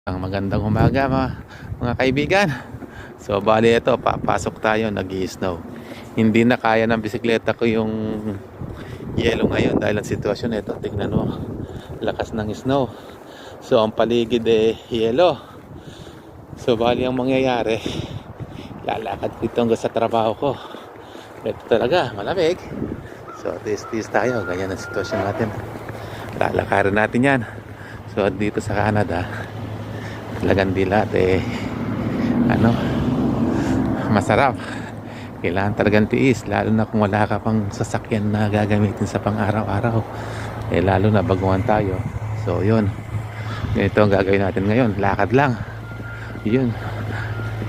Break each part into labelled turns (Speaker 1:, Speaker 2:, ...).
Speaker 1: Ang magandang umaga mga kaibigan. So bali ito, papasok tayo, nag-i-snow. Hindi na kaya ng bisikleta ko yung yelo ngayon dahil ang sitwasyon ito. Tingnan mo, lakas ng snow. So ang paligid yelo. So bali ang mangyayari, lalakad dito hanggang sa trabaho ko. Ito talaga, malamig. So tis tayo, ganyan ang sitwasyon natin. Lalakarin natin yan. So dito sa Canada, talagang dilat masarap. Kailangan talagang tiis, lalo na kung wala ka pang sasakyan na gagamitin sa pang araw-araw, lalo na baguhan tayo. So yun, ganito ang gagawin natin ngayon, lakad lang. Yun,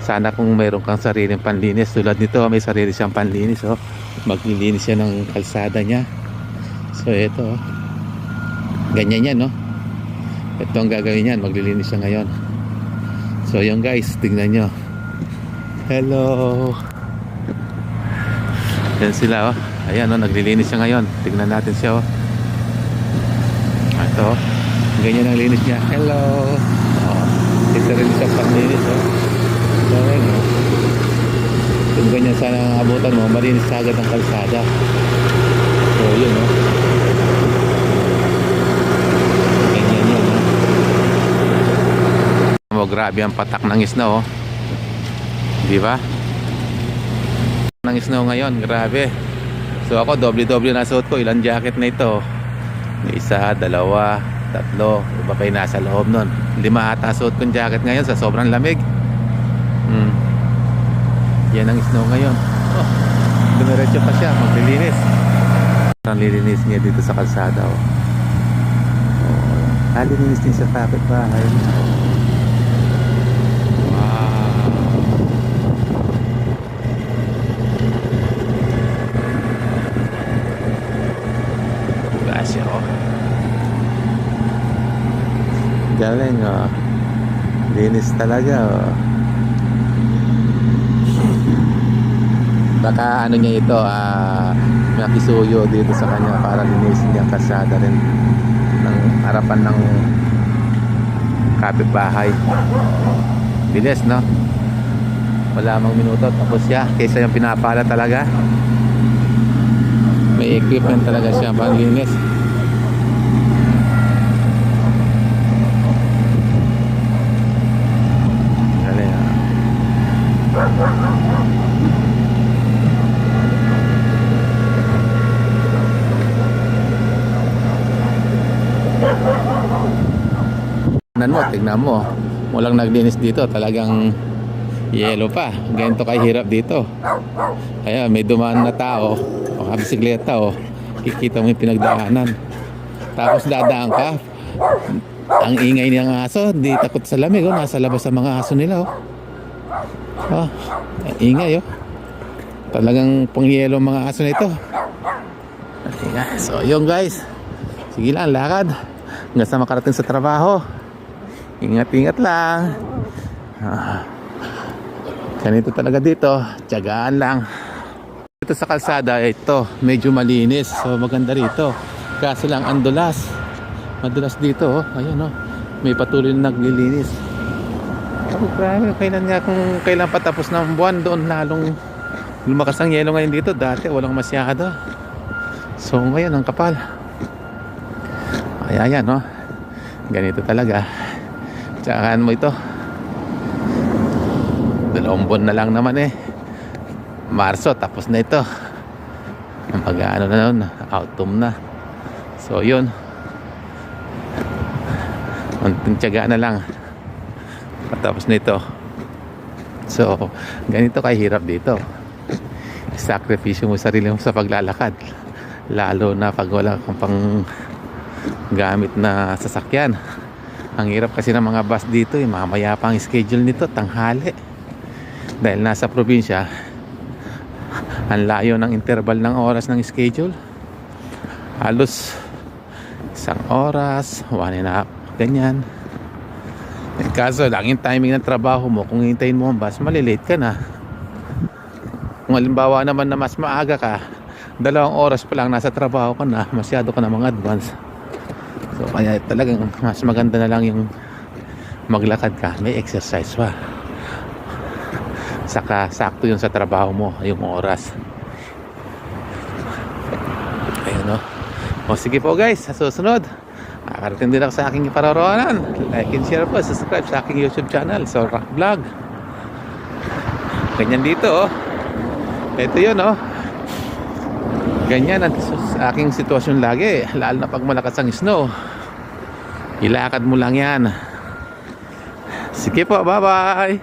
Speaker 1: sana kung mayroon kang sariling panlinis tulad nito, may sarili siyang panlinis, maglilinis siya ng kalsada niya. So ito, ganyan yan, ito ang gagawin yan, maglilinis siya ngayon. So yun guys, tingnan nyo. Hello. Yan sila ayan naglilinis siya ngayon. Tingnan natin siya ito, ganyan ang linis niya. Hello. Ito rin siya panglinis So ayun kung ganyan sana ang abutan mo, malinis agad ang kalsada. So yun ganyan yun grabe ang patak ng snow di ba? Ng snow ngayon, grabe. So ako doble na suot ko, ilang jacket na ito. Isa, dalawa, tatlo, iba pa yung nasa loob nun. 5 ata suot kong jacket ngayon sa sobrang lamig. Yan ang snow ngayon. Dumiretso pa siya, maglilinis. Ang lilinis niya dito sa kalsada lilinis din sa kapitbahay. Galing linis talaga baka niya ito nakisuyo dito sa kanya para linisin niya kasada rin ng harapan ng kapitbahay. Bilis wala mang minuto tapos siya, kaysa yung pinapala talaga. May equipment talaga siya pang linis. Tignan mo, walang naglinis dito, talagang yelo pa. Ganito kahirap dito. Kaya may dumaan na tao bisikleta kikita mo yung pinagdaanan, tapos dadaan ka, ang ingay niyang aso, di takot sa lamig nasa labas sa mga aso nila ingay talagang pangyelo mga aso na ito. So yun guys, sige lang, lakad hanggang sa makarating sa trabaho. Ingat lang. Ganito talaga dito, tiyagaan lang. Dito sa kalsada ito, medyo malinis, so maganda rito. Kaso lang ang madulas dito ayan may patuloy na naglilinis. Grabe, kailan patapos ng buwan, doon lalong lumakas ang yelo ngayon dito. Dati walang masyado, so ngayon ang kapal. Ayan ganito talaga. Tsakaan mo ito, 2 buwan na lang naman Marso, tapos na ito. Mag-ano na nun, autumn na. So yun, konting tiyaga na lang patapos na ito. So ganito kahirap dito, sakripisyo mo sarili mo sa paglalakad, lalo na pag wala kang pang gamit na sasakyan. Ang hirap kasi ng mga bus dito, mamaya pa ang schedule nito, tanghali. Dahil nasa probinsya, ang layo ng interval ng oras ng schedule. Halos 1 oras, 1.5, ganyan. Kaso lang yung timing ng trabaho mo, kung hintayin mo ang bus, malilate ka na. Kung halimbawa naman na mas maaga ka, 2 oras pa lang nasa trabaho ka na, masyado ka na mga advance. So kaya talagang mas maganda na lang yung maglakad ka, may exercise pa. Saka sakto yun sa trabaho mo, yung oras. Ayun no. O sige po guys, sa susunod nakarating din ako sa aking paroroonan. Like and share po, subscribe sa aking YouTube channel, so Rock Vlog. Ganyan dito oh. Ito yun oh. Ganyan ang aking sitwasyon lagi, lalo na pag malakas ang snow. Ilakad mo lang yan. Sige po, bye bye.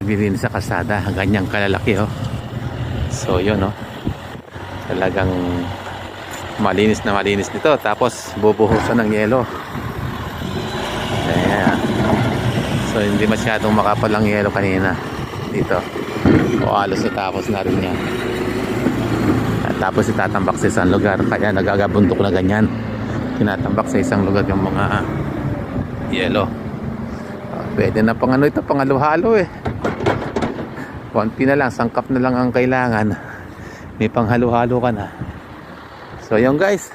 Speaker 1: Bilin sa kasada, ganyang kalalaki oh. So yun oh. Talagang malinis na malinis nito, tapos bubuhusan ng yelo. Ayan. So hindi masyadong makapal ang yelo kanina dito, o halos natapos na rin yan. At tapos itatambak sa isang lugar, kaya nagagabundok na ganyan, tinatambak sa isang lugar yung mga yelo. Pwede na pang ano ito, pang halo-halo eh. Konti na lang, sangkap na lang ang kailangan, may pang halo-halo ka na. So yun guys,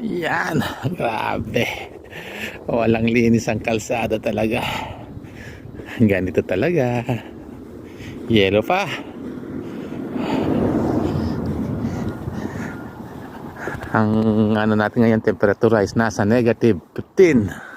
Speaker 1: yan, grabe, walang linis ang kalsada talaga. Ganito talaga, yelo pa. Ang ano natin ngayon, temperature is nasa -15.